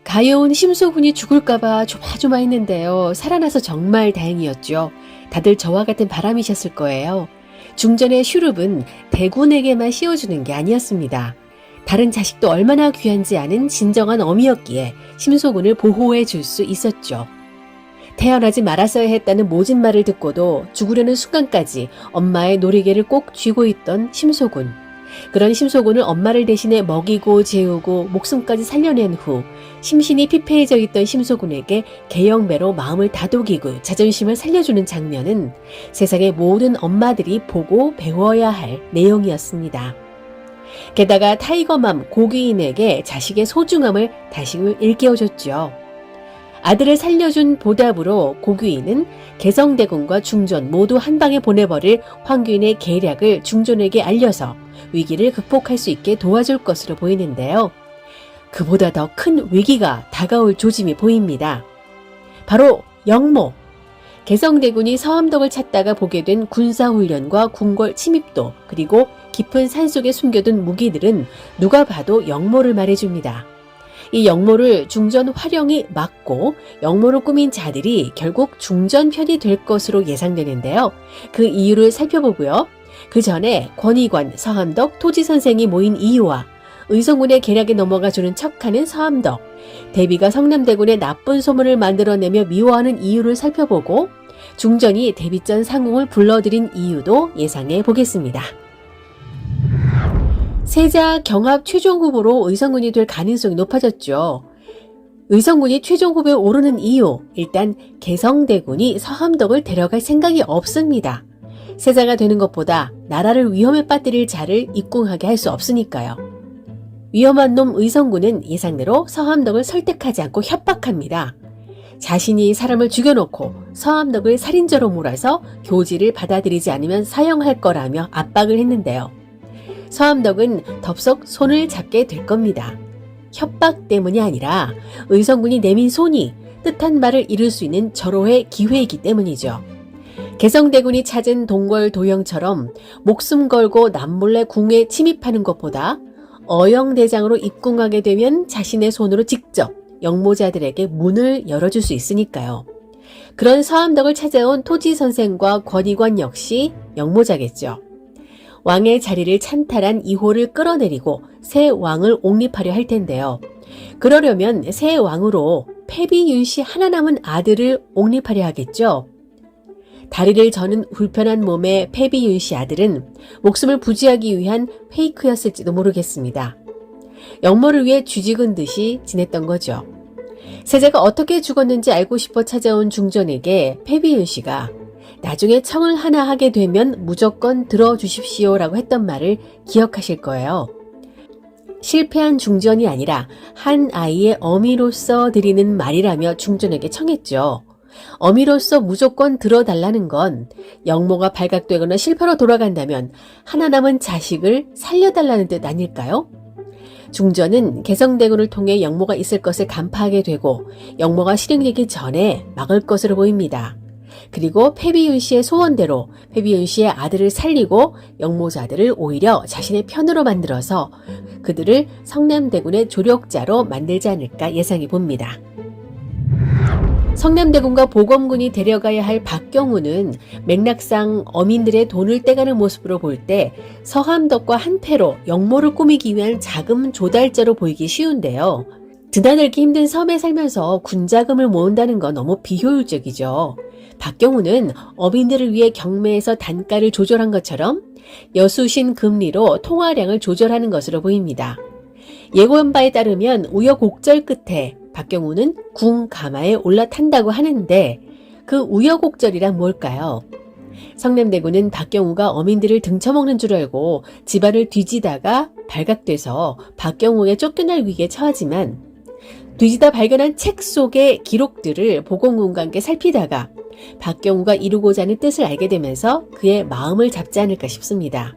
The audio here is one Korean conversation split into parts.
가여운 심소군이 죽을까봐 조마조마했는데요. 살아나서 정말 다행이었죠. 다들 저와 같은 바람이셨을 거예요. 중전의 슈룹은 대군에게만 씌워주는 게 아니었습니다. 다른 자식도 얼마나 귀한지 아는 진정한 어미였기에 심소군을 보호해 줄 수 있었죠. 태어나지 말았어야 했다는 모진 말을 듣고도 죽으려는 순간까지 엄마의 놀이개를 꼭 쥐고 있던 심소군. 그런 심소군을 엄마를 대신해 먹이고 재우고 목숨까지 살려낸 후 심신이 피폐해져 있던 심소군에게 개영배로 마음을 다독이고 자존심을 살려주는 장면은 세상의 모든 엄마들이 보고 배워야 할 내용이었습니다. 게다가 타이거맘 고귀인에게 자식의 소중함을 다시금 일깨워줬죠. 아들을 살려준 보답으로 고귀인은 개성대군과 중전 모두 한 방에 보내버릴 황귀인의 계략을 중전에게 알려서 위기를 극복할 수 있게 도와줄 것으로 보이는데요. 그보다 더 큰 위기가 다가올 조짐이 보입니다. 바로 영모. 개성대군이 서암덕을 찾다가 보게 된 군사훈련과 궁궐 침입도 그리고 깊은 산속에 숨겨둔 무기들은 누가 봐도 영모를 말해줍니다. 이 영모를 중전 활용이 막고 영모로 꾸민 자들이 결국 중전 편이 될 것으로 예상되는데요. 그 이유를 살펴보고요. 그 전에 권위관, 서암덕, 토지선생이 모인 이유와 의성군의 계략에 넘어가주는 척하는 서암덕, 대비가 성남대군의 나쁜 소문을 만들어내며 미워하는 이유를 살펴보고 중전이 대비전 상궁을 불러들인 이유도 예상해 보겠습니다. 세자 경합 최종 후보로 의성군이 될 가능성이 높아졌죠. 의성군이 최종 후보에 오르는 이유, 일단 개성대군이 서암덕을 데려갈 생각이 없습니다. 세자가 되는 것보다 나라를 위험에 빠뜨릴 자를 입궁하게 할 수 없으니까요. 위험한 놈 의성군은 예상대로 서암덕을 설득하지 않고 협박합니다. 자신이 사람을 죽여놓고 서암덕을 살인자로 몰아서 교지를 받아들이지 않으면 사형할 거라며 압박을 했는데요. 서암덕은 덥석 손을 잡게 될 겁니다. 협박 때문이 아니라 의성군이 내민 손이 뜻한 말을 이룰 수 있는 절호의 기회이기 때문이죠. 개성대군이 찾은 동궐도영처럼 목숨 걸고 남몰래 궁에 침입하는 것보다 어영대장으로 입궁하게 되면 자신의 손으로 직접 영모자들에게 문을 열어줄 수 있으니까요. 그런 서암덕을 찾아온 토지선생과 권위관 역시 영모자겠죠. 왕의 자리를 찬탈한 이호를 끌어내리고 새 왕을 옹립하려 할 텐데요. 그러려면 새 왕으로 패비윤씨 하나 남은 아들을 옹립하려 하겠죠. 다리를 저는 불편한 몸의 패비윤씨 아들은 목숨을 부지하기 위한 페이크였을지도 모르겠습니다. 영모를 위해 쥐죽은 듯이 지냈던 거죠. 세자가 어떻게 죽었는지 알고 싶어 찾아온 중전에게 패비윤씨가 나중에 청을 하나 하게 되면 무조건 들어주십시오라고 했던 말을 기억하실 거예요. 실패한 중전이 아니라 한 아이의 어미로서 드리는 말이라며 중전에게 청했죠. 어미로서 무조건 들어달라는 건 영모가 발각되거나 실패로 돌아간다면 하나 남은 자식을 살려달라는 뜻 아닐까요? 중전은 개성대군을 통해 영모가 있을 것을 간파하게 되고 영모가 실행되기 전에 막을 것으로 보입니다. 그리고 패비윤씨의 소원대로 패비윤씨의 아들을 살리고 영모자들을 오히려 자신의 편으로 만들어서 그들을 성남대군의 조력자로 만들지 않을까 예상해 봅니다. 성남대군과 보검군이 데려가야 할 박경우는 맥락상 어민들의 돈을 떼가는 모습으로 볼 때 서암덕과 한패로 영모를 꾸미기 위한 자금 조달자로 보이기 쉬운데요. 드나들기 힘든 섬에 살면서 군자금을 모은다는 건 너무 비효율적이죠. 박경우는 어민들을 위해 경매에서 단가를 조절한 것처럼 여수신 금리로 통화량을 조절하는 것으로 보입니다. 예고한 바에 따르면 우여곡절 끝에 박경우는 궁 가마에 올라탄다고 하는데 그 우여곡절이란 뭘까요? 성남대군은 박경우가 어민들을 등쳐먹는 줄 알고 집안을 뒤지다가 발각돼서 박경우에 쫓겨날 위기에 처하지만 뒤지다 발견한 책 속의 기록들을 보검군과 함께 살피다가 박경우가 이루고자 하는 뜻을 알게 되면서 그의 마음을 잡지 않을까 싶습니다.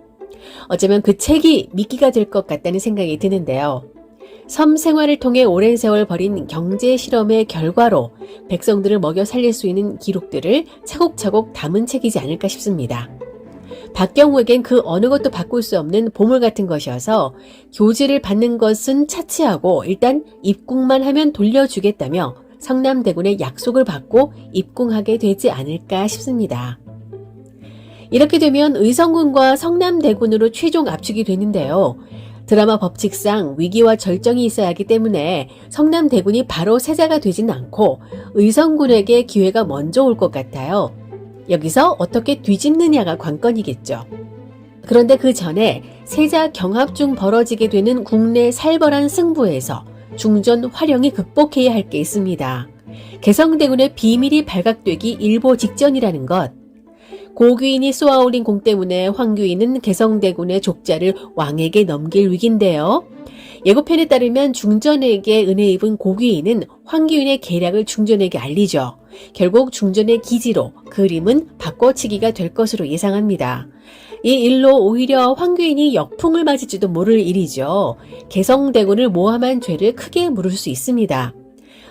어쩌면 그 책이 미끼가 될 것 같다는 생각이 드는데요. 섬 생활을 통해 오랜 세월 벌인 경제 실험의 결과로 백성들을 먹여 살릴 수 있는 기록들을 차곡차곡 담은 책이지 않을까 싶습니다. 박경우에겐 그 어느 것도 바꿀 수 없는 보물 같은 것이어서 교지를 받는 것은 차치하고 일단 입궁만 하면 돌려주겠다며 성남대군의 약속을 받고 입궁하게 되지 않을까 싶습니다. 이렇게 되면 의성군과 성남대군으로 최종 압축이 되는데요. 드라마 법칙상 위기와 절정이 있어야 하기 때문에 성남대군이 바로 세자가 되진 않고 의성군에게 기회가 먼저 올 것 같아요. 여기서 어떻게 뒤집느냐가 관건이겠죠. 그런데 그 전에 세자 경합 중 벌어지게 되는 국내 살벌한 승부에서 중전 활용이 극복해야 할 게 있습니다. 개성대군의 비밀이 발각되기 일보 직전이라는 것. 고귀인이 쏘아올린 공 때문에 황규인은 개성대군의 족자를 왕에게 넘길 위기인데요. 예고편에 따르면 중전에게 은혜 입은 고귀인은 황규인의 계략을 중전에게 알리죠. 결국 중전의 기지로 그림은 바꿔치기가 될 것으로 예상합니다. 이 일로 오히려 황규인이 역풍을 맞을지도 모를 일이죠. 개성대군을 모함한 죄를 크게 물을 수 있습니다.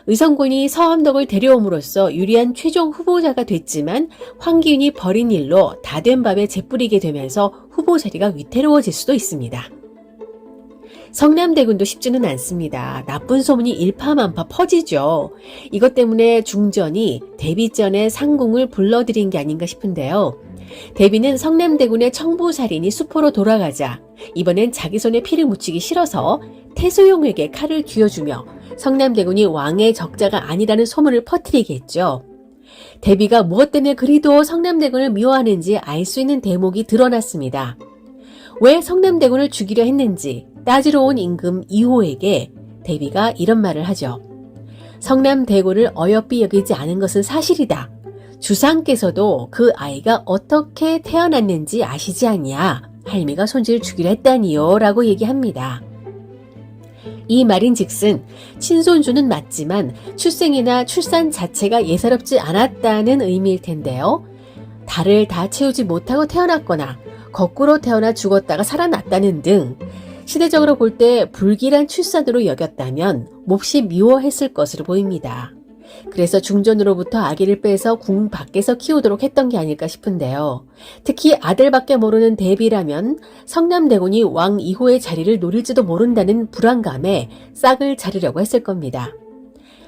의성군이 서암덕을 데려옴으로써 유리한 최종 후보자가 됐지만 황규인이 벌인 일로 다 된 밥에 재뿌리게 되면서 후보 자리가 위태로워질 수도 있습니다. 성남대군도 쉽지는 않습니다. 나쁜 소문이 일파만파 퍼지죠. 이것 때문에 중전이 대비전에 상궁을 불러들인 게 아닌가 싶은데요. 대비는 성남대군의 청부살인이 수포로 돌아가자 이번엔 자기 손에 피를 묻히기 싫어서 태소용에게 칼을 쥐어주며 성남대군이 왕의 적자가 아니라는 소문을 퍼뜨리게 했죠. 대비가 무엇 때문에 그리도 성남대군을 미워하는지 알 수 있는 대목이 드러났습니다. 왜 성남대군을 죽이려 했는지 따지러 온 임금 이호에게 대비가 이런 말을 하죠. 성남대군을 어여삐 여기지 않은 것은 사실이다. 주상께서도 그 아이가 어떻게 태어났는지 아시지 않냐. 할미가 손주를 죽이려 했다니요. 라고 얘기합니다. 이 말인즉슨 친손주는 맞지만 출생이나 출산 자체가 예사롭지 않았다는 의미일 텐데요. 달을 다 채우지 못하고 태어났거나 거꾸로 태어나 죽었다가 살아났다는 등 시대적으로 볼 때 불길한 출산으로 여겼다면 몹시 미워했을 것으로 보입니다. 그래서 중전으로부터 아기를 빼서 궁 밖에서 키우도록 했던 게 아닐까 싶은데요. 특히 아들밖에 모르는 대비라면 성남대군이 왕 2호의 자리를 노릴지도 모른다는 불안감에 싹을 자르려고 했을 겁니다.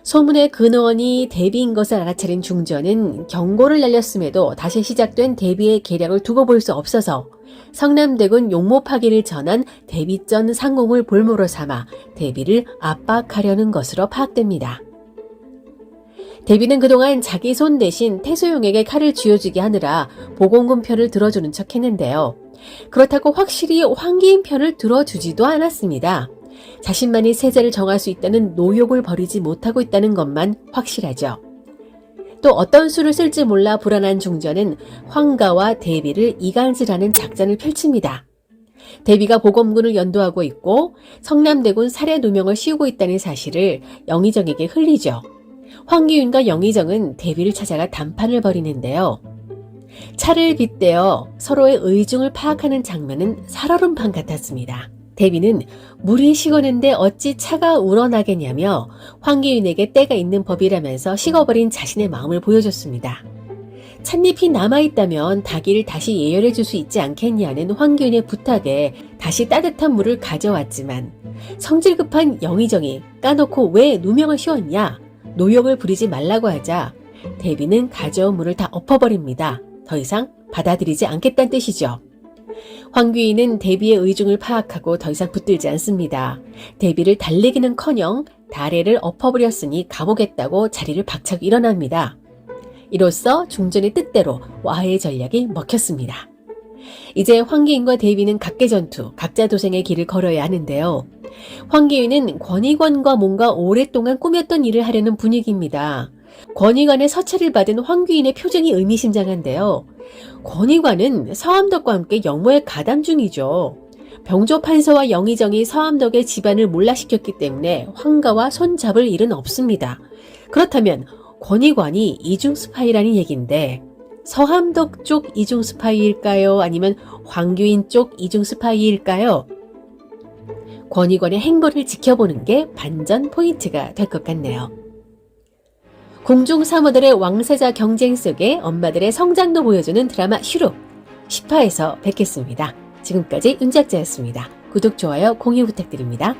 소문의 근원이 대비인 것을 알아차린 중전은 경고를 날렸음에도 다시 시작된 대비의 계략을 두고 볼 수 없어서 성남대군 용모파기를 전한 대비전 상궁을 볼모로 삼아 대비를 압박하려는 것으로 파악됩니다. 대비는 그동안 자기 손 대신 태소용에게 칼을 쥐어주게 하느라 보공군 편을 들어주는 척 했는데요. 그렇다고 확실히 황기인 편을 들어주지도 않았습니다. 자신만이 세자를 정할 수 있다는 노욕을 버리지 못하고 있다는 것만 확실하죠. 또 어떤 수를 쓸지 몰라 불안한 중전은 황가와 대비를 이간질하는 작전을 펼칩니다. 대비가 보검군을 연도하고 있고 성남대군 살해 누명을 씌우고 있다는 사실을 영의정에게 흘리죠. 황기윤과 영의정은 대비를 찾아가談판을 벌이는데요. 차를 빗대어 서로의 의중을 파악하는 장면은 살얼음판 같았습니다. 대비는 물이 식었는데 어찌 차가 우러나겠냐며 황기윤에게 때가 있는 법이라면서 식어버린 자신의 마음을 보여줬습니다. 찻잎이 남아있다면 닭을 다시 예열해 줄 수 있지 않겠냐는 황기윤의 부탁에 다시 따뜻한 물을 가져왔지만 성질 급한 영의정이 까놓고 왜 누명을 씌웠냐, 노역을 부리지 말라고 하자 대비는 가져온 물을 다 엎어버립니다. 더 이상 받아들이지 않겠다는 뜻이죠. 황귀인은 대비의 의중을 파악하고 더 이상 붙들지 않습니다. 대비를 달래기는커녕 다래를 엎어버렸으니 가보겠다고 자리를 박차고 일어납니다. 이로써 중전의 뜻대로 와해 전략이 먹혔습니다. 이제 황기인과 대비는 각계전투, 각자 도생의 길을 걸어야 하는데요. 황기인은 권익원과 뭔가 오랫동안 꾸몄던 일을 하려는 분위기입니다. 권익원의 서찰을 받은 황귀인의 표정이 의미심장한데요. 권익원은 서암덕과 함께 영모에 가담 중이죠. 병조 판서와 영의정이 서암덕의 집안을 몰락시켰기 때문에 황가와 손잡을 일은 없습니다. 그렇다면 권익원이 이중 스파이라는 얘기인데 서암덕 쪽 이중 스파이일까요? 아니면 황규인 쪽 이중 스파이일까요? 권익원의 행보를 지켜보는 게 반전 포인트가 될 것 같네요. 궁중 사모들의 왕세자 경쟁 속에 엄마들의 성장도 보여주는 드라마 슈룩. 10화에서 뵙겠습니다. 지금까지 윤작자였습니다. 구독, 좋아요, 공유 부탁드립니다.